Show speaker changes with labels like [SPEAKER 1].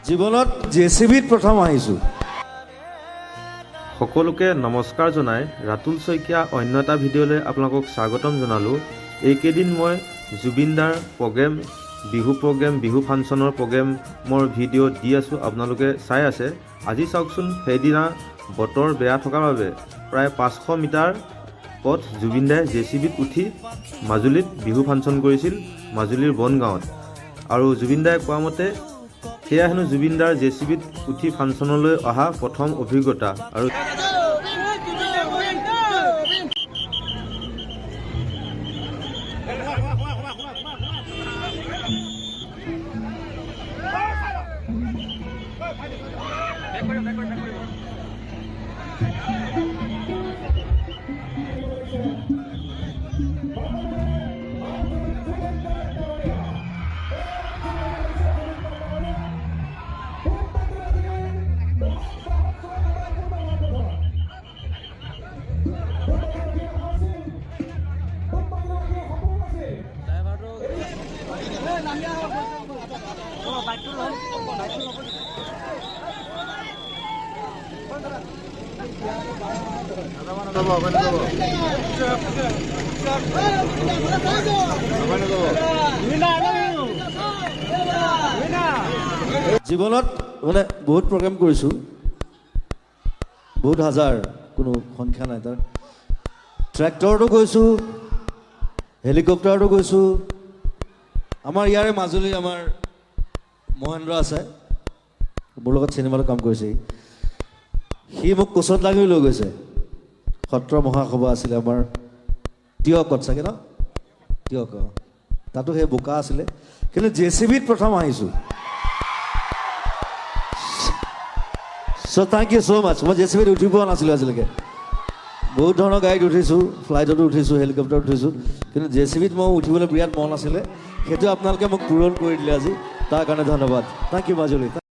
[SPEAKER 1] জীৱনত জেচিবিত প্ৰথম আহিছোঁ।
[SPEAKER 2] সকলোকে নমস্কাৰ জনাই ৰাতুল শইকীয়া অন্য এটা ভিডিঅ'লৈ আপোনালোকক স্বাগতম জনালোঁ। এইকেইদিন মই জুবিনদাৰ প্ৰগ্ৰেম, বিহু ফাংচনৰ প্ৰগ্ৰেমৰ ভিডিঅ' দি আছোঁ, আপোনালোকে চাই আছে। আজি চাওকচোন, সেইদিনা বতৰ বেয়া থকাৰ বাবে প্ৰায় 500 মিটাৰ পথ জুবিনদাই জেচিবিত উঠি মাজুলীত বিহু ফাংচন কৰিছিল, মাজুলীৰ বনগাঁৱত। আৰু জুবিনদাই কোৱা মতে সেয়া হেনো জুবিনদাৰ জেচিবিত উঠি ফাংচনলৈ অহা প্ৰথম অভিজ্ঞতা। আৰু
[SPEAKER 1] জীৱনত মানে বহুত প্ৰগ্ৰেম কৰিছোঁ, বহুত হাজাৰ, কোনো সংখ্যা নাই তাৰ। ট্ৰেক্টৰতো গৈছোঁ, হেলিকপ্টাৰতো গৈছোঁ। আমাৰ ইয়াৰে মাজুলীৰ আমাৰ মহেন্দ্ৰ আছে, মোৰ লগত চিনেমাতো কাম কৰিছে। সি মোক কোচত লাগি লৈ গৈছে। সত্ৰ মহাসভা আছিলে আমাৰ তিয়কত, চাগে ন তিয়ক, তাতো সেই বোকা আছিলে। কিন্তু জেচিবিত প্ৰথম আহিছোঁ। চ' থেংক ইউ ছ' মাছ। মই জেচিবিত উঠি পোৱা নাছিলোঁ আজিলৈকে। বহুত ধৰণৰ গাড়ীত উঠিছোঁ, ফ্লাইটতো উঠিছোঁ, হেলিকপ্টাৰত উঠিছোঁ, কিন্তু জেচিবিত মই উঠিবলৈ বিৰাট মন আছিলে। সেইটো আপোনালোকে মোক পূৰণ কৰি দিলে আজি, তাৰ কাৰণে ধন্যবাদ। Thank you Majuli.